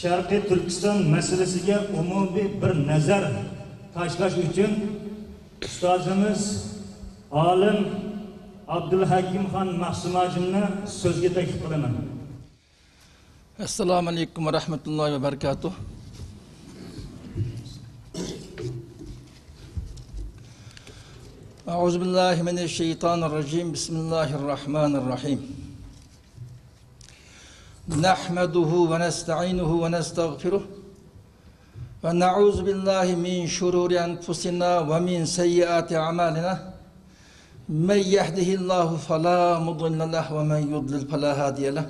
Sharqiy Turkiston masalasiga umumiy bir nazar tashlash uchun ustozimiz olim Abdulhakimxon Mahsumajinni so'zga taklif qilaman. Assalomu alaykum va rahmatullohi va barakatuh. A'udhu billahi mineşşeytanirracim. Bismillahirrahmanirrahim. Nahmaduhu ve nesta'inuhu ve nestağfiruh. Ve na'udzu billahi min şururi enfusina ve min seyyiati a'malina. Men yehdihillahu fela mudille lehu ve men yudlil fela hadiye lehu.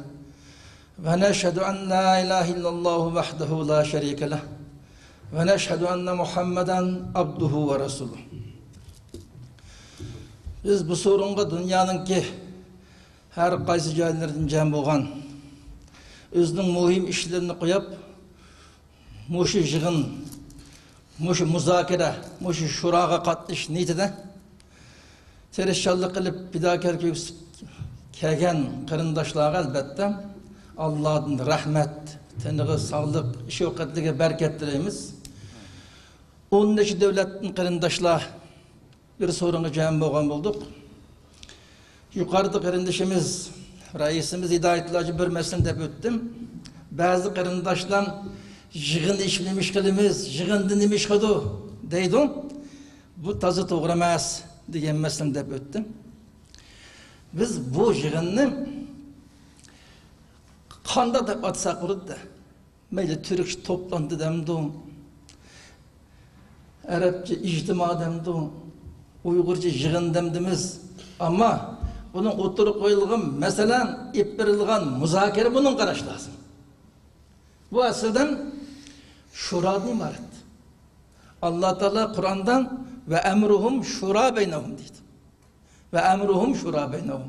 Ve neşhedü en la ilahe illallah vahdehu la şerike lehu. Ve neşhedü enne Muhammeden abduhu ve resuluh. Biz bu sorunga dünyanınki her qaysı joylardan jam bo'lgan özünün muhim işlerini koyup muşu jig'in, muşu muzokara, muşu şuraga qatnash niyatida tirishchanlik qilib fidokorlik ko'rsatib kelgan qarindoshlarga albatta Allah'ın rahmet, tanığı, sağlık, şefkatliğe bereket dileymiz. Onun için devletin qarindoshlar bir sorunga jam bo'lgan bo'ldik. Yukarıda qarindoshimiz, reisimiz hidayetlerce bir mesele dep öttüm. Bazı qarindoshlar jig'in işlemiş qilimiz, jig'inni nima ish qildi deydi. Bu toza to'g'ri emas degan mesele dep öttüm. Biz bu jig'inni qanday deb atsak bo'ladi? Mayli Türkçe toplandı demdim. Arapça ijtimo demdim. Uygurca jig'in demdimiz. Ama bunun oturup koyulgan mesela ip verilgan muzakere bunun qarash lazım. Bu aslında şuradan ibaret. Allah Teala Kur'an'dan ve emruhum şura beynehum deydi. Ve emruhum şura beynehum.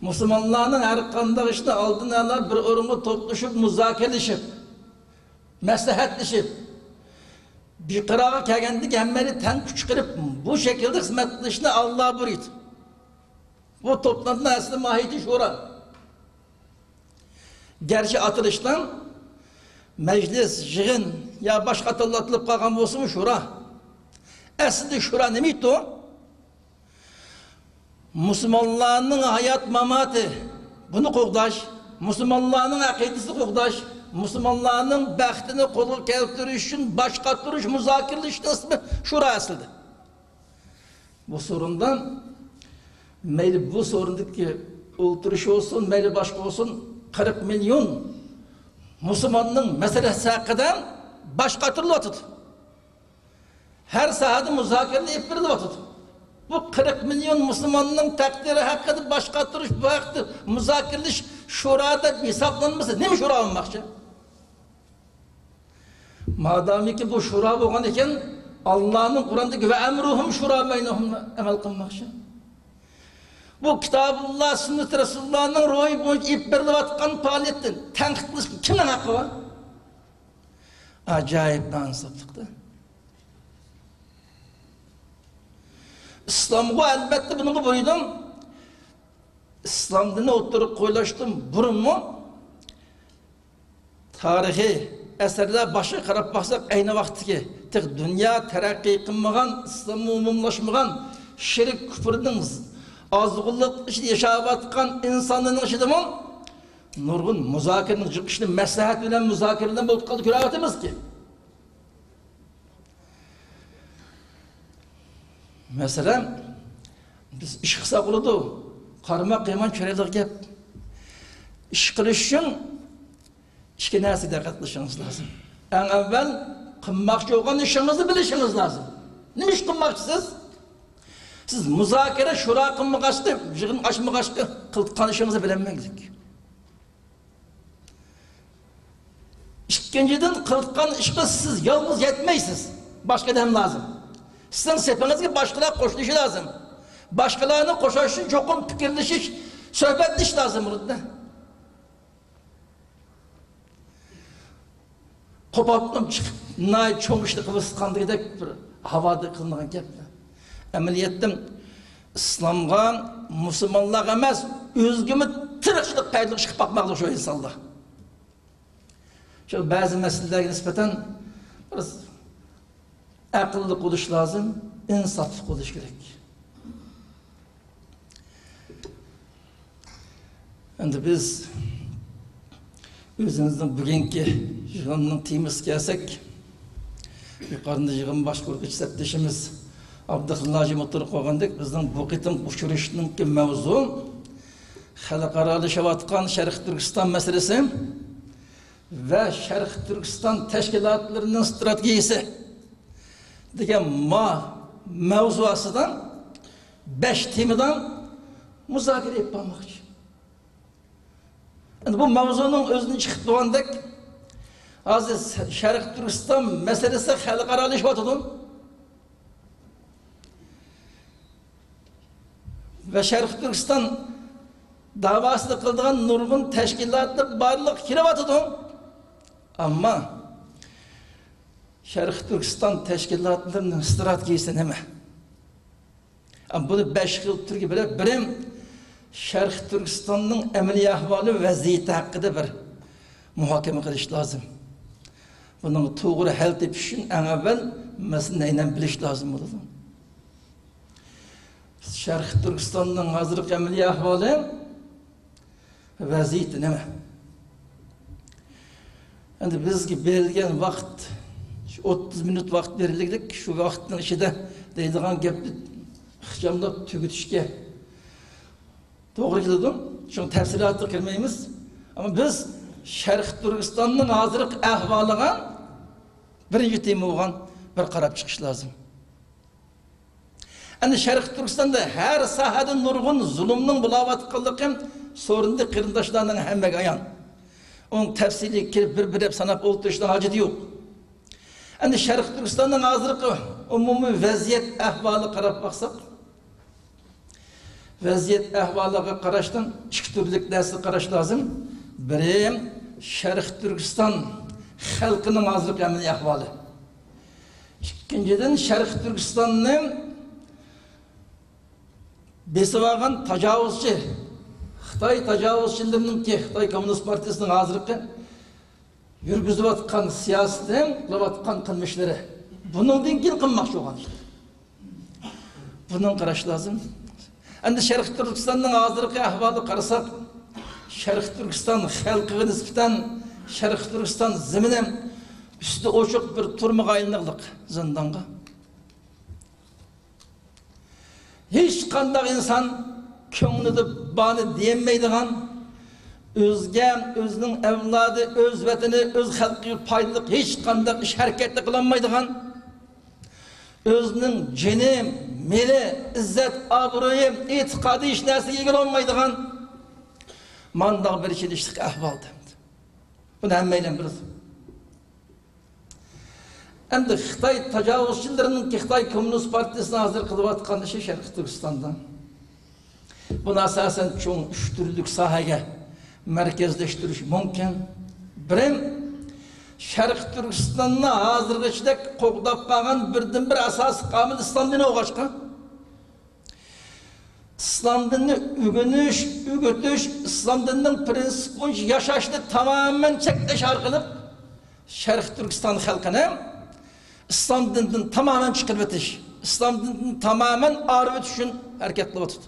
Müslümanların her kandak işte aldığınlar bir orunu toplaşıp muzakereleşip meslahatleşip bir kırağa kelgendik hemmeli ten küçükürüp bu şekilde hizmetleşine Allah buyurdu. Bu toplantıda aslında mahiyeti şura. Gerçi atılıştan meclis, jig'in ya başka atıllatılıp kalkan olsun mu şura? Aslında şura ne miydi o? Müslümanların hayat mamatı bunu qo'g'dash, Müslümanların akidesi qo'g'dash, Müslümanların baxtini qo'lga keltirish uchun boshqartirish, muzokiralash ismi şura aslında. Bu sorundan meyli bu sorundaki oturuş olsun, meyli başka olsun 40 milyon Müslümanın meselesi hakkında başkatırlı oturdu. Her sahada müzakereli yapırlı oturdu. Bu 40 milyon Müslümanın takdiri hakkında başkatırış bu hakkında müzakereli şurada hesaplanması ne mi şura olmakça? Madem ki bu şura olgan iken Allah'ın Kur'an'daki ve emruhum şura beynehum emel kılmakça. Bu Kitabullah, Sünnet Resulullah'ın ruhu boyunca ip verilip atkan faaliyetten tenkit kılış kimin hakkı var? Acayip nansıplıkta. İslam'a elbette bunu buydum. İslam dini oturup koyulaştım. Burun mu? Tarihi eserler başı karab baksak aynı vakti ki tek dünya terakki kılmagan, İslam'ı umumlaşmagan, şirik küfürden azgınlık işte yaşayıp atkan insanların işi mi? Nurgun muzakerenin çıkışını meslahat bilen muzakereden bulup kaldı küravatımız ki. Mesela biz iş kısa kılıdı. Karıma kıyman çörelik gep. İş kılış için işke nesi de katlaşınız lazım. En evvel kımmakçı olan işinizi bilişiniz lazım. Ne iş kımmakçısınız? Siz muzakere şura kılmak açtı, jig'in açmak açtı, kıldıkkan işinizi bilemektik. İkinciden kıldıkkan işe siz yalnız yetmeysiniz. Başka dem lazım. Sizin sepinizde başkalar koşuşu lazım. Başkalarını koşuşu için çok fikirleşiş, sohbetleş lazım burada. Kopattım çıkıp, nay çoğuştu kıvıskandı gidek bir havada kılmadan gepler. Emeliyetten İslam'a, Müslümanlığa emez, özgümü tırıkçılık paylık çıkıp bakmakla şu insanlar. Şu bazı meselelerine nispeten biraz akıllı oluş lazım, insaflı oluş gerek. Endi biz özümüzün bugünkü yığınının temiz gelsek, yukarıda yığın başkurguç septeşimiz Abdülhallacı oturup koygandık, bizden bu kıtın uçuruşunun ki mevzu, xalqaralashayotgan Sharq Turkiston meselesi ve Sharq Turkiston teşkilatlarının stratejisi degan mevzuasidan 5 temadan muzokara etib bormoqchi. Endi bu mavzunun özünü chiqib turgandek, hozir Sharq Turkiston meselesi xalqaralashayotdi. Ve Sharq Turkiston davasını kıldığın nurgun teşkilatı barlık kirabatıdı. Ama Sharq Turkiston teşkilatlarının stratejisi neme? Ama bunu 5 yıl Türkiye böyle birim Sharq Turkiston'un emeli ahvalı vaziyeti hakkında bir muhakeme kılış lazım. Bunun doğru hal tepişin en evvel meseleyle biliş lazım olur. Sharq Turkiston'un hazırlık emeli ahvalı vaziyeti neme? Endi bizge berilgen vaqt 30 minut vaqt berildik. Şu vaqtın içinde deydigan gapni ixchamlab tugutishga to'g'ri keladi. Çünkü tafsilotga kirmaymiz. Ama biz Sharq Turkistonning hozirgi ahvoliga birinchi tema bo'lgan bir qarab chiqish lazım. Endi Sharq Turkistonda her sahada nurg'un zulmning bo'layotganligi sorunli qarindoshlarning hammaga ayon. Onun tafsili kirib bir sanab o'tirishdan hojati yo'q. Endi Sharq Turkistonning hozirgi umumiy vaziyat ahvoli qarab baqsak, vaziyat ahvoliga qarashdan ikki turli narsa qarash lozim. Biri Sharq Turkiston xalqining hozirgi amaliy ahvoli. İkinciden Sharq Turkistonning besavagan tajovuzchi Xitoy tajovuzchilarining ki Xitoy Komünist Partiyasining hozirgi yurgizayotgan siyosati, qilayotgan qilmishlari buningdan keyin qilmoqchi bo'lgan ishlar. Bunun qarash lozim. Endi Sharq Turkistonning hozirgi ahvoli qarasak, Sharq Turkiston xalqiga nisbatan Sharq Turkiston zemini üstü ochiq bir turmaga aylanliq zindonga. Hech qanday inson ko'nglida bani diyemeydigan, özünün evladı, öz vatani, öz xalqiga foydali hech qanday ish harakatni qilolmaydigan, özünün jini, meli, izzat, obro'yi, e'tiqodi hech narsaga ega olmaydigan mandaq bir kelishlik ahvolda. Buni hammaylar biladi. Endi Xitoy tajovuzchilarining Xitoy Komünist Partiyasini hozir qilayotgan ishi Sharq Turkistonda. Bunu asasen çoğun 3 türlük sahaga merkezleştiriş mümkün. Birim, Sharq Turkiston'da hazırgıçlık qo'g'dab qolgan birden bir asas kamil İslam dini o'qishga. İslam dinini ügütüş, İslam dininin prensip bo'yicha yashashni tamamen cheklash orqali Sharq Turkiston xalqini İslam dinidan tamamen chiqarib o'tish, İslam dinini tamamen arib o'tish uchun harakat qilyapti.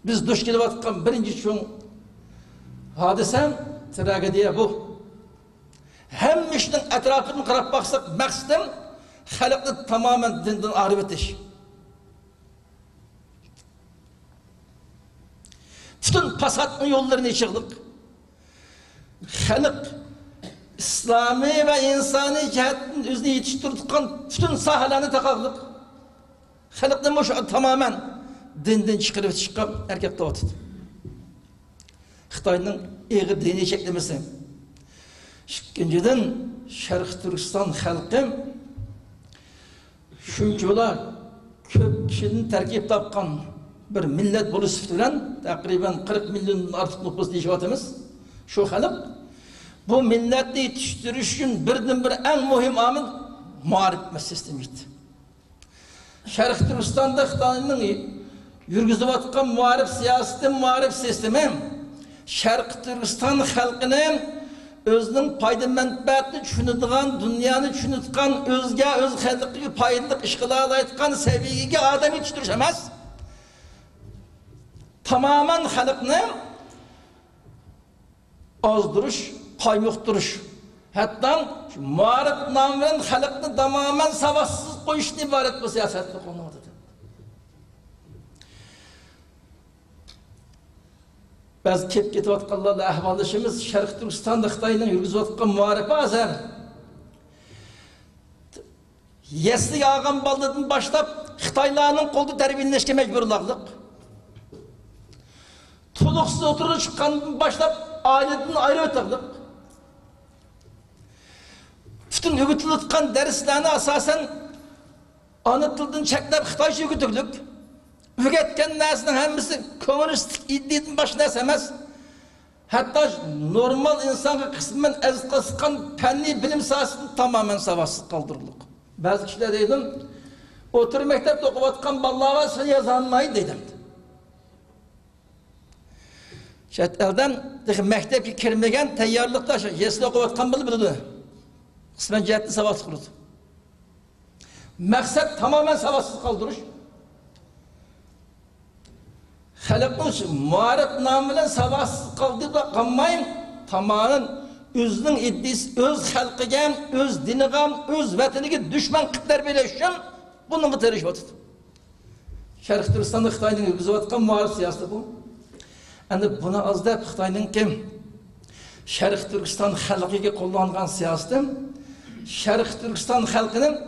Biz duş kelayotgan birinchi cho'ng hodisa, tragediya bu. Hamma ishning atrofini qarab baqsak, maqsadim xalqni tamamen dindan arib o'tish. Bütün pasatın yollarını çıktık. Xalq İslami ve insani cihetin özünü yetiştirdikken bütün sahalarını takıldık. Xalqni şu tamamen dinden çıkarıp çıkan erkek de oturdu. Xitoyning eğir dini çeklemesi. İkinciden Sharq Turkiston xalqi shunchalar ko'p kishining tarkib topgan bir millat bo'lish bilan takriban 40 milyondan ortiq nüfus deyishimiz. Şu xalq bu millatni yetiştirish uchun birdan bir eng muhim omil muarif meselesiydi. Sharq Turkistonda Xitoyning yurgizayotgan muarif siyosati, muarif sistemi Sharq Turkiston xalqini özünün payda menfaatini düşünüdüğün, dünyanı düşünüdüğün, özge, öz xalqiga paydalık iş kıla alaydıgan seviyege adam yetiştiriş emas. Tamamen xalqni azdırış, qaymıqtırış. Hatta muarif nam bilen xalqni tamamen savadsız qo'yishdan iborat bu siyosatni qo'llanadi. Biz ketayotganlarla ahvolishimiz Sharq Turkistonda Xitoyning yurgizayotgan muarifa azar. Yesli yağan baldadan başlap Xitoylarning qo'lda tarbiyalashga majburlaqliq. Tuluqsiz o'tirib chiqqandan başlap ailedən ayrı o'taqliq. Bütün öğütülütkan derslerini asasen ana tilden çeklep Xitoycha öğütülük. Öğretken nesinin hemisi komünistik iddiyetin başına esemez. Hatta normal insanı kısmen ezkasıkan penli bilim sahasını tamamen savaşsız kaldırılık. Bazı kişiler dedim, oturup mektepte okuvatkan ballağa sen yazanmayı dedim. Şayet elden mektep kirmegen teyyarlıkta yesli okuvatkan bildi. Kısmen cihetli savaşsız kuruldu. Maksat tamamen savaşsız kaldırış. Halkın muharip namıyla savaşsız kaldığı da kalmayın. Tamamen özünün iddisi, öz halkıgen, öz dinigen, öz vataniga düşman kıtlar birleşen bunun biteriş vatıdı. Şarkı Türkistan'da Xitoyning yurgizayotgan muharip siyosati bu. Endi buni azdab Xitoyning kim? Sharq Turkiston xalqiga qo'llangan siyosati Sharq Turkiston xalqini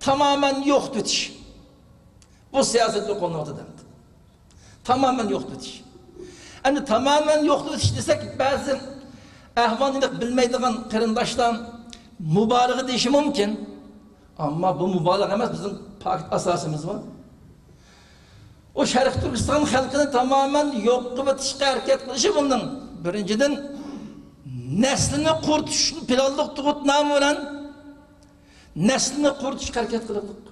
tamamen yo'q etish. Bu siyosatni qo'llanadi. Tamamen yo'q etish. Endi tamamen yo'q etish desak, ba'zi ahvolini bilmaydigan qarindoshlar mubolag'a deyishi mumkin. Ammo bu mubolag'a emas, bizning pakt asosimiz bor. O Sharq Turkiston xalqini tamamen yo'q qilib etishga harakat qilishi bundan birinchidan neslini qurtishni planliq tug'ut nomi bilan neslini qurtishga harakat qildik.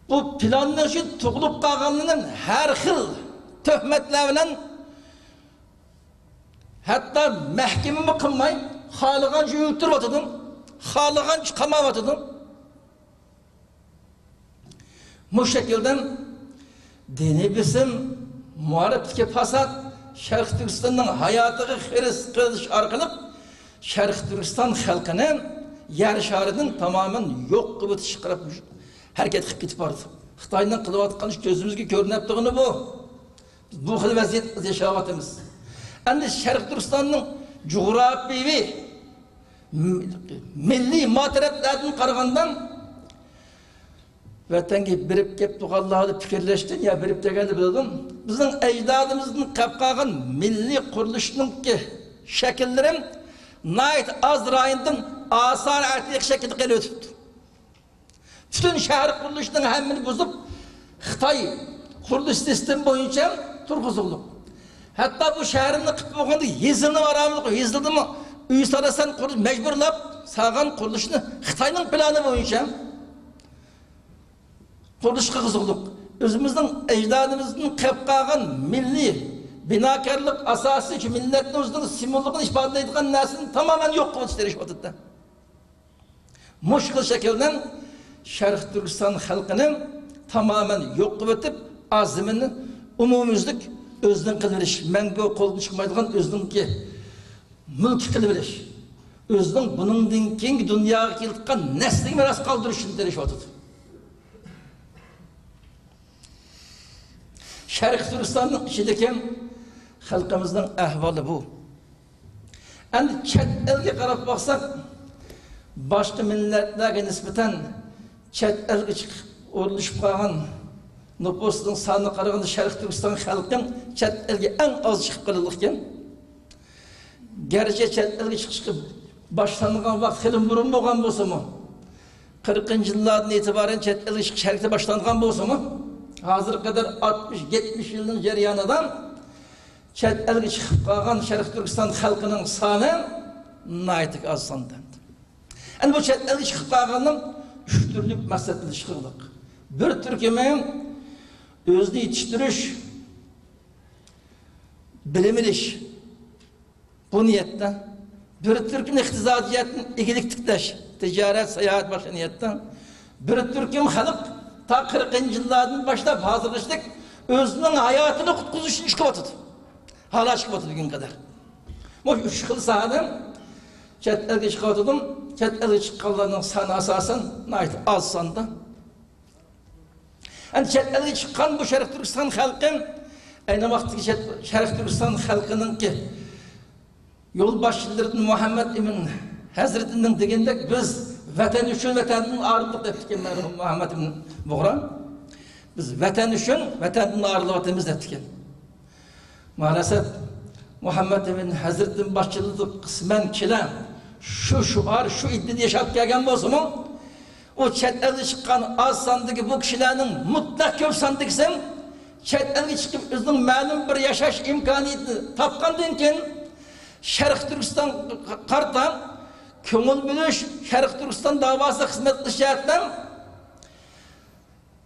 Bu planni shu tug'ilib qolganlarning har xil tuhmatlar bilan hatto mahkama qilmay xohlagancha o'ltirib o'tirdim, xohlagancha qamab o'tirdim. Bu şekilden dini bisim, muharipteki fasat, Sharq Turkistonning hayotiga xiris qilish orqali Sharq Turkiston xalqini yer sharidan tamamen yo'q qilib chiqarib harakat qilib ketib bordi. Xitoyning qilayotgan ish ko'zimizga ko'rinib turgani bu. Bu xil vaziyatda yashayapmiz. Endi Sharq Turkistonning jug'rofiyaviy milliy motiratlardan qaragandan vatanga birib kelib turganlarni fikrlashdan ya birib deganni bildim. Bizning ajdodimizning qapqagan milliy qurilishninki shakllari nayt az rayondan asar atliq shaklda qilib o'tibdi. Bütün shahar qurilishning hammani buzib Xitoy qurilish sistemi bo'yicha turg'izildi. Hatto bu shaharni qilib bo'lganda yezilni varamiz, yezildimi? Uy sarasan qurish majburlab sağan qurilishni Xitoyning plani bo'yicha qurulishga qiziqdik. Özümüzün ecdadımızın qapqagan milli binakarlık asası ki milletin özünün simbolluğunu ifade edilen neslini tamamen yok qilib o'tirishmoqda. Mushkil şekilden Sharq Turkiston xalqini tamamen yok qilib o'tib, azmini umumyuzlik özünün qilib berish, menga qo'ldan chiqmaydigan özününki mulk qilib berish. Özünün buningdan keyingi dunyoga kelgan nesliga meros qoldirishni tirishmoqda. Sharq Turkistonning ichidagi xalqimizning ahvoli bu. Endi chet elga qarab baksak, boshqa millatlarga nisbatan chet elga chiqib o'rlashib qolgan nüfusning soni qaraganda Sharq Turkiston xalqining chet elga eng oz chiqib qolgan. Gerçi chet elga chiqishga boshlangan vaqt xilin burun bo'lgan bo'lsa-mu, 40-yillardan itibaren chet elga chiqish harakati boshlangan bo'lsa-mu, hazır kadar 60-70 yılın jarayonidan chet elga chiqib qolgan Sharq Turkiston xalqining soni naytik az sondan. Endi bu chet elga chiqib qolganning 3 turli maqsadli chiqildik. Bir turkumi o'zni yetishtirish, bilim iliş. Bu niyetten bir Türk'ün iqtisadiyyatını igilik tiklaş, ticaret, seyahat başka niyetten bir Türk'ün halk ta 40. yıllardan başlayıp hazırlaştık özünün hayatını kutkuzu için çıkıp atıdı. Hala çıkıp atıdı gün kadar. Bu 3 yıl sahadım chet elge çıkıp atıdım. Chet elge çıkanlarının sanı asasen az sanda. Yani chet elge çıkan bu Şerif Türkistan halkı aynı vakti Şerif Türkistan halkının ki yol başçılarının Muhammed İmin Hazreti'nin degende biz vatan üçün vatanın ağırlık ettik merhum Muhammed İmin Buğra. Biz vatan üçün vatanın ağırlık etimiz ettik. Maalesef Muhammed İmin Hazreti'nin başçılığı kısmen kilen şu şuar, şu iddia yaşap gelgen bolsa mu o chet elge çıkan az sandığı bu kişilerin mutlak köp sandığı chet elge çıkıp özünün ma'lum bir yaşaş imkaniyetini tapkandan keyin Şerif Türkistan kartan köngül bölüş Şerif Türkistan davası hizmet kılışıyattan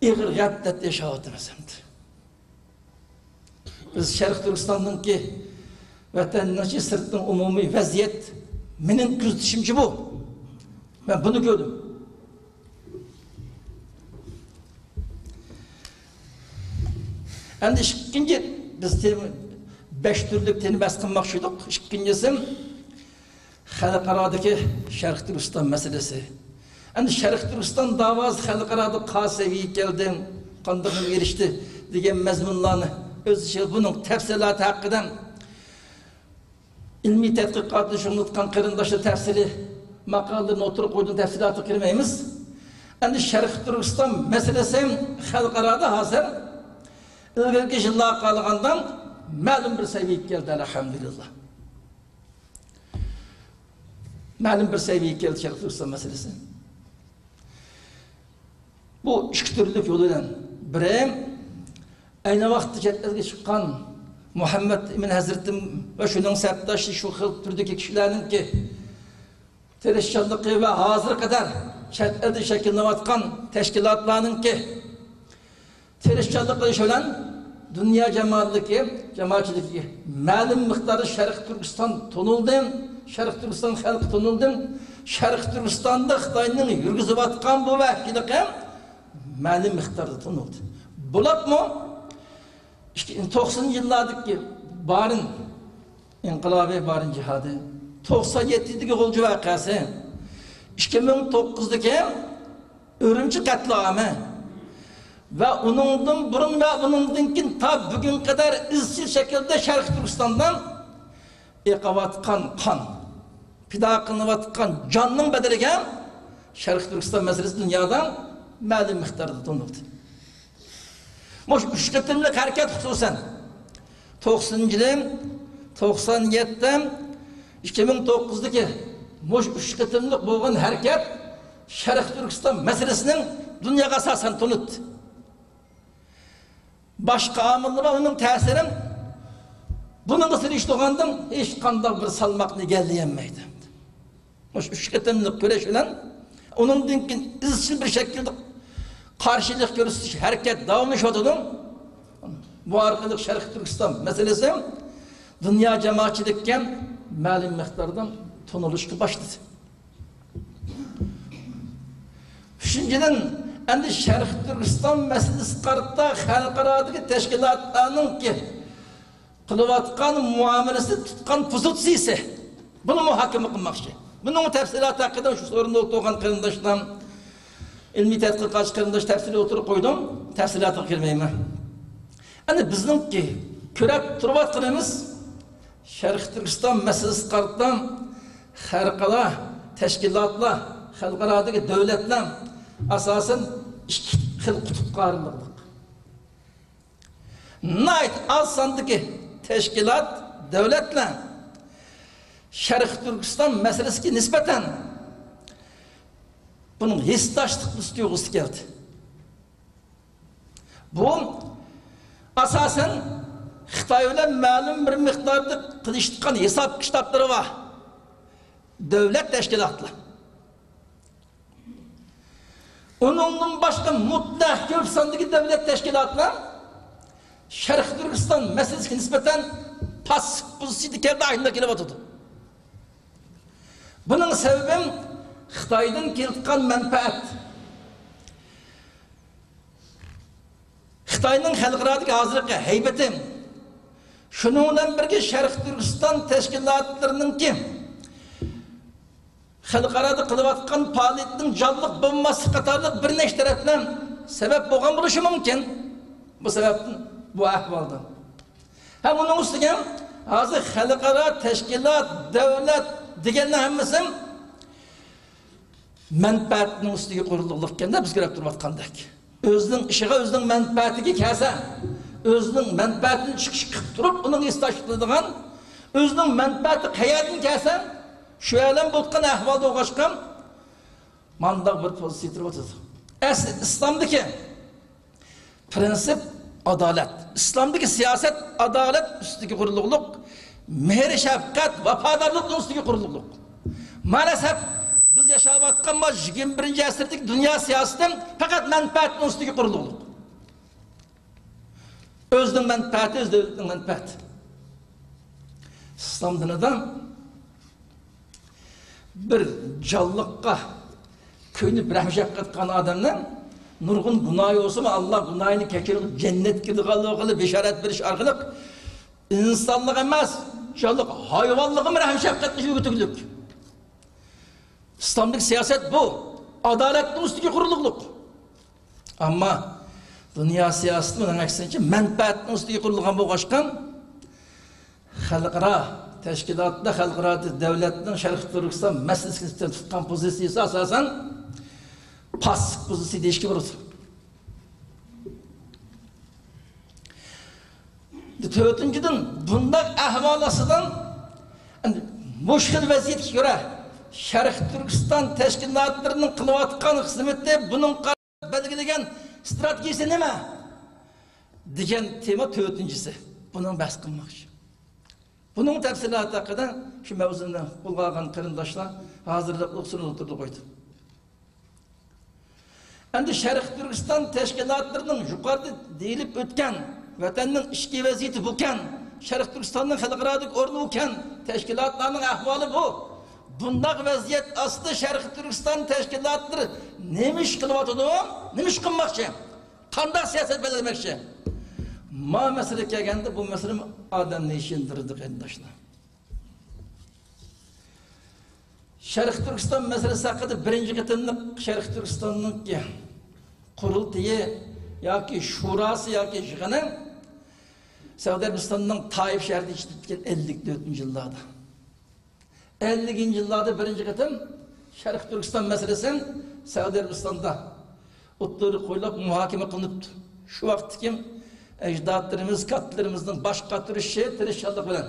İğir yaddet yaşavatımız. Biz Şerif Türkistan'ın ki vatandaşı sırtın umumi vaziyet benim küzdüşümcü bu. Ben bunu gördüm. Endi ikinci biz 5 türlük teni bas kılmakçıydık. İkincisi halkaradaki Şerif Türkistan meselesi. Endi Şerif Türkistan davası halkarada kasevi geldi, kandırına erişti diyen mezmunlarını öz bunun tefsilatı hakkında ilmi tetkikatı şunlutkan kırındaşı tefsiri makallarını oturup koyduğun tefsilatı girmeyimiz. Endi Şerif Türkistan meselesi halkarada hazır. İlgili yıllar kalığından malum bir seviyeye geldi elhamdülillah. Malum bir seviyeye geldi Şerif Türkistan meselesi. Bu iki türlük yoluyla biri aynı vakti cetlerge çıkan Muhammed İmin Hazretim ve şunun serttaşı şu türdeki kişilerin ki terişçanlığı ve hazır kadar cetlerge şekillevatkan teşkilatlarının ki terişçanlıkla şölen dünya cemaatçılığı malum miktarı Şerif Türkistan tonuldu, Şerif Türkistan halkı tonuldu, Şerif Türkistan'da Xitay'ın yürgüzüp atkan bu vahkilik malum miktarda tonuldu. Bulak mı? İşte 90 yıllardaki barın inkılabı barın cihadı, 97'deki golcu vakası, 2009'daki Ürümçi katliamı ve onundan burun ve onundan ta bugün kadar izsiz şekilde Şerif Türkistan'dan ekavatkan kan, pida kılıvatkan canının bedeliyle Şerif Türkistan meselesi dünyadan malum miktarda tonuldu. Moş üçketimlik hareket hususen 90'cı 97'den 2009'daki moş üçketimlik boğan hareket Şerif Türkistan meselesinin dünyaya asasen tonuldu. Başka amıllığa onun tesirim bunun kısır iş doğandım hiç kanda bir salmakını gelleyemeydim. Moş üçketimlik güreşilen onun dinkin izsiz bir şekilde karşılık görüş hareket devam ediyordu. Bu arkalık Şerif Türkistan meselesi dünya cemaatçilikken malum miktardan tonuluşu başladı. Üçüncüden endi Şerif Türkistan meselesi kartta halkaradaki teşkilatlarının ki kılıvatkan muamelesi tutkan pozisyisi bunu muhakeme kılmakçı. Bunun tefsilatı hakkında şu sorunda oturan kırındaştan ilmi tetkikatçı kırındaş tefsiri oturup koydum. Tefsilatı girmeyeyim. Yani bizim ki kürek turbat kırımız Şerif Türkistan meselesi karttan halkala, teşkilatla, halkaradaki devletle asasen iki hıl kutup karınlıklık. Nait az sandıki teşkilat, devletle Şerif Türkistan meselesi ki nispeten bunun hisdaşlık istiyoruz geldi. Bu asasen Xitay'la malum bir miktarda kılıştıkan hesap kitapları var. Devlet teşkilatlı. Onun başka mutlak köp sandığı devlet teşkilatla Şerif Türkistan meselesi nispeten Pasık pozisiydi keldi ayında kelip oturdu. Bunun sebebi Xitaydan keltkan menfaat. Xitayning xalqaradagi hozirgi haybati shuning bilan birga Sharq Turkiston tashkilotlarininki xalqarada qilayotgan faoliyatning jonliq bo'lmasi qatorliq bir nechta tarafdan sabab bo'lgan bo'lishi mumkin. Bu sababdan bu ahvoldan. Hem uning ustiga hozir xalqaro tashkilot, davlat deganlar hammasi manfaatning ustiga qurilib ekanda biz ko'rib turayotgandek. Özünün işığa, özünün menfaatini kese, özünün menfaatini çıkıp durup, onun istaşlıdığın, özünün menfaati hayatını kese, şu alem bulkan ahvalda oğaşkan, mandak bir pozisyonda oturdu. İslam'daki prensip adalet, İslam'daki siyaset adalet üstündeki kurulukluk, mehir şefkat, vafadarlık üstündeki kurulukluk. Maalesef biz yaşavatkan 21. asırdaki dünya siyasetin fakat menfaatinin üstündeki kurulukluk. Özünün menfaati, öz devletinin menfaati. İslam dininden bir canlıkka köyünü bırakacak katkan adamın nurgun günahı olsa mı Allah günahını keçirip cennet gibi kalığı beşaret bir iş arkalık insanlık emez, canlık hayvanlığı bırakacak katmış bir bütünlük. İslam'daki siyaset bu. Adaletli üstündeki kurulukluk. Ama dünya siyasetinin aksine menfaatli üstündeki kurulgan bu başkan halkara teşkilatda halkara devletinin Şarkı Türkistan meselesini tutkan pozisyonu asasen pasık pozisyonu değişki var. Dördüncüden bundan ahvalasından muşkil vaziyet göre Şarkı Türkistan teşkilatlarının kılıvatkan hizmette bunun belirlenen stratejisi ne mi? Diyen tema dördüncüsü. Bunun bahs kılmak için. Bunun tefsilatı hakkında şu mevzunda bulgalan kırındaşlar hazırlıklı sunum oturdu koydu. Endi Şarkı Türkistan teşkilatlarının yukarıda deyilip ötken vatanın işki vaziyeti buken Şarkı Türkistan'ın halkaradık ornu buken teşkilatlarının ahvali bu. Bundak vaziyet aslı Şarkı Türkistan teşkilatları neymiş kılıvatıdı o? Neymiş kılmakçı? Kandak siyaset belirlemekçi. Ma mesele geldi bu mesele adam ne işindirdik endaşına. Şarkı Türkistan meselesi hakkında birinci kıtımlık Şarkı Türkistan'ın ki kurultayı ya ki şurası ya ki şıkını Suudi Arabistan'ın Tayyip şehri işletken 54. yıllarda. 50. yıllarda birinci kıtım Şarkı Türkistan meselesini Suudi Arabistan'da otları koyup muhakeme kılıptı. Şu vakti kim? Ecdatlarımız, katlarımızın baş katırı tirişallık bilen.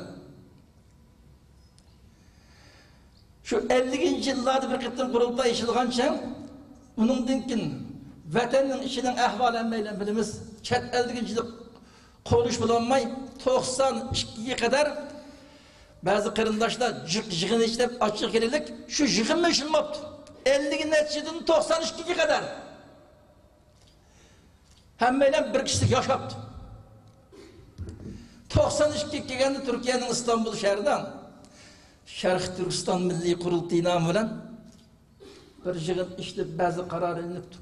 Şu 50. yıllarda bir kıtım kurulta işilgança bunun dinkin vatanın işinin ahval emmeyle bilimiz çet 50. yıl konuş bulanmay 92'ye kadar bazı kırındaşlar jığın işlep açık gerilik şu jığın mı işilmaptı 50. neticeden 92'ye kadar hemmeyle bir kişilik yaşaptı 92'ye geldi Türkiye'nin İstanbul şehrinden Şarkı Türkistan Milli Kurultayı'na bilen bir jığın işlep bazı karar edilipti.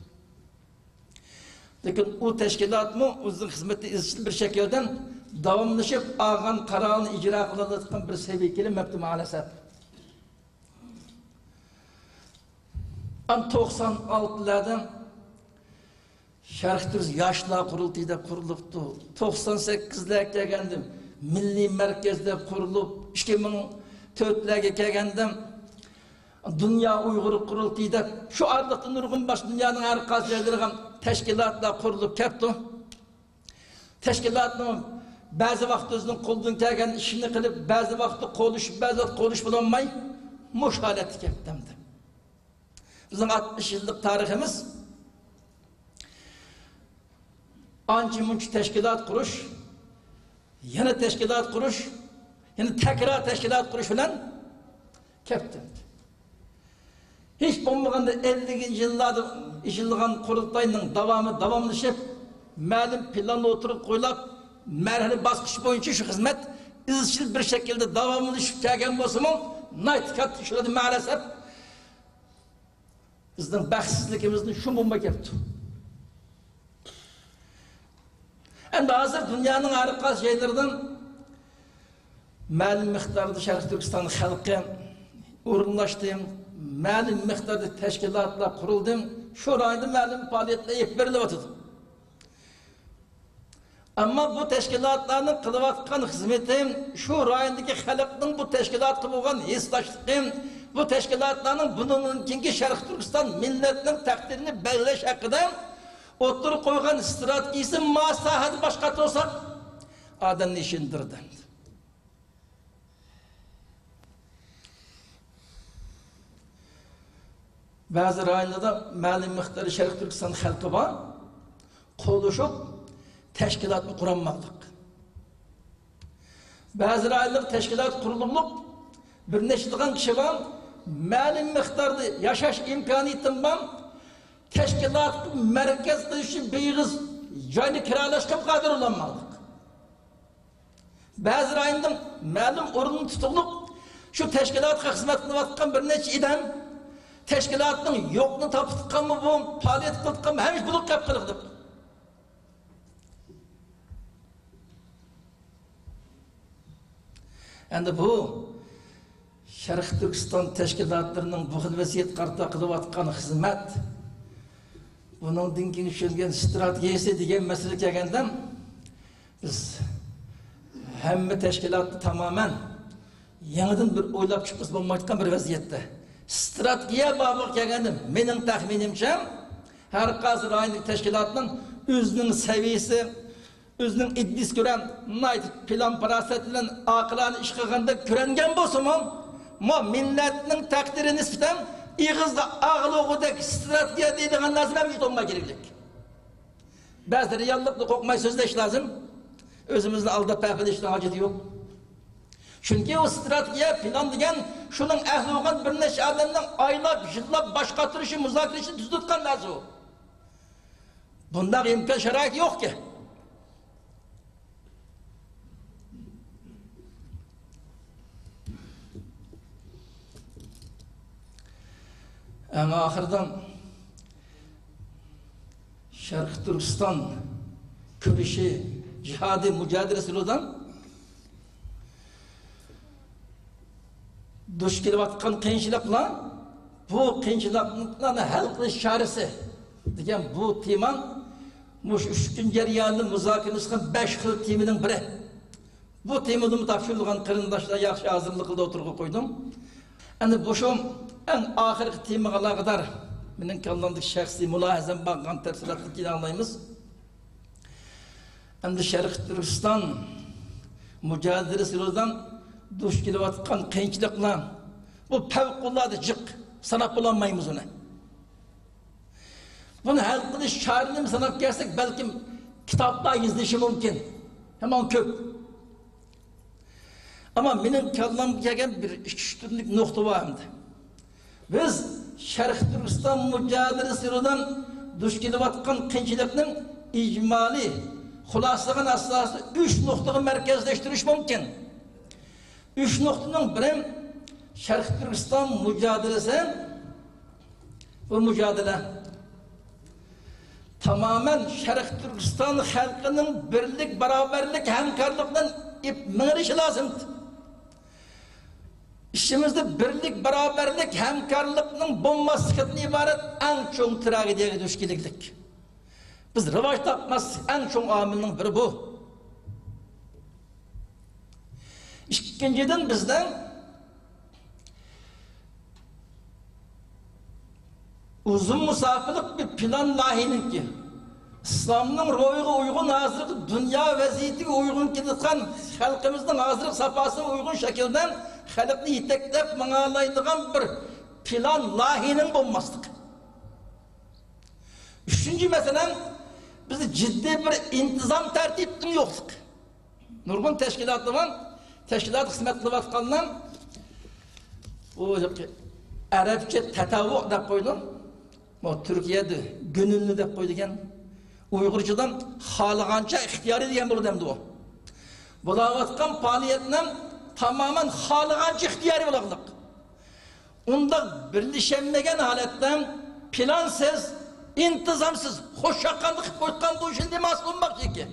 Lakin o teşkilat mı uzun hizmeti izçil bir şekilde davamlaşıp ağan kararını icra kılatıkan bir seviyeli mebdi maalesef. An 96'larda Şarkı Türkistan yaşlılar kurultayıda kuruluptu. 98'lerge geldim. Milli merkezde kurulup 2004'lerge geldim. Dünya Uygur kurultayıda şu arlıkta nurgun baş dünyanın arkası yerlerine teşkilatlar kurulup kepti. Teşkilatın bazı vakit özünün kolduğun kelgen işini kılıp bazı vakit konuş bulanmay muşhaleti keptemdi. Bizim 60 yıllık tarihimiz anca munç teşkilat kuruş, yeni teşkilat kuruş, yeni tekrar teşkilat kuruş falan keptemdi. Hiç bulmaganda 50. yıllarda işilgan kurultayının davamlaşıp malum planla oturup koyulap merhale baskış boyunca şu hizmet izchil bir şekilde davamlashib kelgan bo'lsa-mu, nayt katta shuladi ma'lasab bizning baxtsizligimizni shu bo'lma keldi. Endi hozir dunyoning har qaysi joylaridan ma'lum miqdorda Sharq Turkiston xalqi o'rinlashdi, ma'lum miqdorda tashkilotlar qurildi, shu rayonda ma'lum faoliyatlar olib berilyapti. Ammo bu tashkilotlarning qilayotgan xizmati, shu rayondagi xalqning bu tashkilotga bo'lgan hislashliqi, bu tashkilotlarning bundan keyingi Sharq Turkiston millatining taqdirini belgilash haqida o'tirib qo'ygan strategiyasi maslahat boshqa bo'lsa, odamni ishontirdi. Bazı rayonlarda ma'lum miqdor Sharq Turkiston xalqi bor, qo'lashib teşkilatını kuranmadık. Bazı rayonlarda teşkilat kurulumluk bir neşilgan kişi var, ma'lum miqdorda yaşaş imkaniyetim var, teşkilat merkez için beyigiz joyni kiralashga qodir olanmadık. Bazı rayonda ma'lum o'rinni tutuqliq şu teşkilatga xizmat qilayotgan bir necha idam teşkilatning yo'qni topib bu faoliyat qilib hamish buluq qilib qildi. Endi bu Sharq Turkiston tashkilotlarining bu xil vaziyat qarta qilayotgan xizmat, buning dinkin tushungan strategiyasi degan masala kelganda biz hamma tashkilotni tamoman yangidan bir o'ylab chiqib bo'lmayotgan bir vaziyatda. Strategiya babı kelganda mening taxminimcha har qaysi rayonlik tashkilotning o'zining saviyasi, özünün iddias gören, plan paraset bilen akılarını iş kılganda görengen bolsa-mu, milletinin takdiri nispeten İğizde ağlıqıdaki stratejiya deydiğin lazım mevcut olmak gereklik. Bazı reallıkla kokmay sözleş lazım. Özümüzün aldap pəfəleşten haceti yok. Çünkü o stratejiya plan degen şunun ehli olan bir neşe adamdan aylap, yıllap, başkatırışı, müzakirişi düz tutkan lazım. Bunda imkan şerait yok ki. Ama ahırdan Sharq Turkiston kuruşu, cihadi mücadelesi olan duş kelayotgan qiyinchiliklar, bu qiyinchiliklarni hal qilish chorasi degan bu tema mush 3 kun jarayonida muzokara qilgan 5 xil temaning biri. Bu temada topshirilgan qarindoshlar yaxshi hozirlik qilib o'tirib qo'ydim. Endi bu shu en ahirgi temaga kadar mening kallamdagi shaxsiy mulohazam bo'lgan tafsilotni kela olmaymiz. Endi Sharq Turkiston mujodelasi yo'lidan duch kelayotgan qiyinchiliklar bu favqulodda jiq sanab bo'lolmaymiz uni. Buni hal qilish choralarni sanab kelsak balkim kitobda yozilishi mumkin. Hemen ko'p. Ama mening kallamga kelgan bir 2-3 turlik nuqta bor endi. Biz Sharq Turkiston mujodelasi yo'lidan duch kelayotgan qiyinchilikning ijmoliy xulosagan asosida 3 nuqtaga markazlashtirish mumkin. 3 nuqtaning biri Sharq Turkiston mujodelasi. Bu mujodala tamamen Sharq Turkiston xalqining birlik, barobarlik, hamkorlikdan mingirishi lozim. İşimizde birlik, beraberlik, hemkarlıkның bulmasından ibaret en çok tragediye duch keliklik. Biz rivoj tapmaz en çok amilning biri bu. İkincidен bizden uzun musafirlik bir plan lahininki. İslamның ruhiga uygun hazırlık, dünya vaziyetiga uygun kelgan xalqimizning hazırlık safhasına uygun şekilde xalqni yeteklep mağalaydigan bir plan lahinin bulmaslık. Üçüncü mesele bizde ciddi bir intizam tertipinin yokluk. Nurgun teşkilatı var, teşkilat hizmet kılayotganlar o Arapça tatavu dep koydum. O Türkiye'de gönüllü dep koydu eken. Uygurcadan xalagancha ixtiyari degan bo'ldi endi o. bo'layotgan faoliyatni tamamen xalqancha ixtiyoriy bo'laqliq. Unda birleşemegen holatda plansiz, intizamsiz, hoşçakallık koykan bu işin deması olmak ki.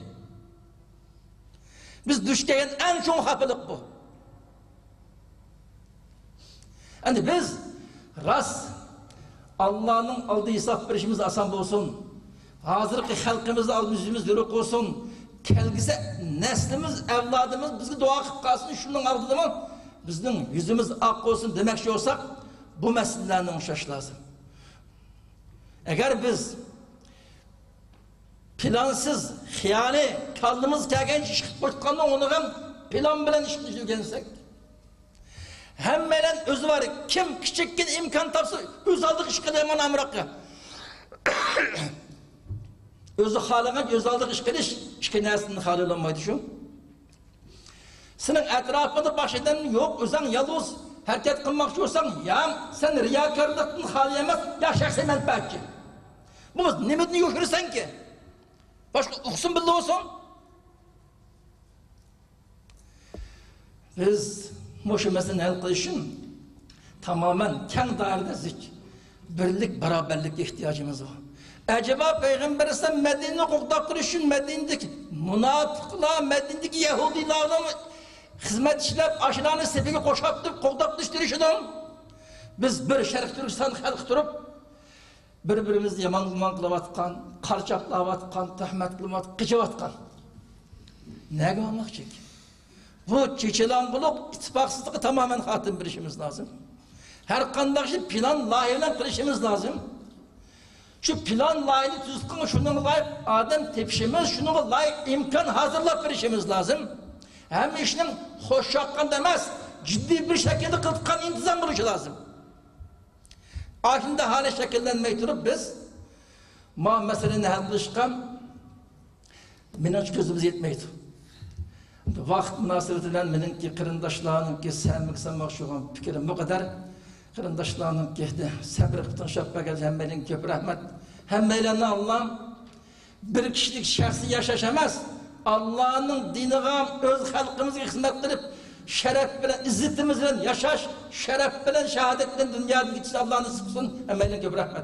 Biz düşkeyen en çok hafılık bu. Yani biz rast Allah'ın aldığı hesap verişimiz asan olsun. Hazırki halkımızda yüzümüz yürük olsun. Kelgise neslimiz, evladımız bizi dua kıp kalsın. Şunun aldığı mı? Bizim yüzümüz ak olsun demek şey olsak bu meselelerden uğraş lazım. Eğer biz plansız, hiyali, kaldığımız kâgen çıkıp koşkanla onu hem plan bilen işleyeceksek hemmelen özü var. Kim küçükken imkan tapsa öz aldık iş kadar hemen amrakka. Özü halına öz aldık iş kadar iş kadar hali olmaydı şu. Senin etrafında başından yok, özen yalnız hareket kılmak olsan ya sen riyakarlıkın hali yemez, ya şahsi menfaatçi. Bu nimetini yoşurursan ki? Başka okusun bildi olsun. Biz bu meseleni hal kılışın tamamen kendi dairede birlik, beraberlik ihtiyacımız var. Acaba Peygamber Aleyhisselam Medine'yi kokdap duruşun Medine'deki münafıklar, Medine'deki Yahudiler'den hizmet işlep aşılarını sepege koşaptık, kokdap duruşun. Biz bir Şerif Türkistan halk durup birbirimizni yaman kılavatkan, karçaklavatkan, tahmet kılavatkan, kıcıvatkan. Neye olmak çek? Bu çeçilen buluk ittifaksızlığı tamamen hatim bilişimiz lazım. Her kandaşı plan, lahiyeler bilişimiz lazım. Şu plan layını tüzgün, şunun layık adem tepşimiz, şunun layık imkan hazırlap bilişimiz lazım. Hem işinin hoş şakkan demez, ciddi bir şekilde kıldıkan intizam buluşu lazım. Ahinde hale şekillenmeyi durup biz meselenin haldışkan minanç gözümüz yetmeydi. Vakt münasebetinden benimki kırındaşlarının ki sevmek şuan fikrim bu kadar kırındaşlarının ki sabır kıtın şapka geldi hemmeyle köprü rahmet hemmeyle Allah'ım bir kişilik şahsi yaşaşamaz Allah'ın dinine öz halkımıza hizmet edip şeref bilen, izzetimizle yaşaş, şeref bilen, şehadet bilen dünyada gitsin Allah'ın sıkısın, emeğine köprü rahmet.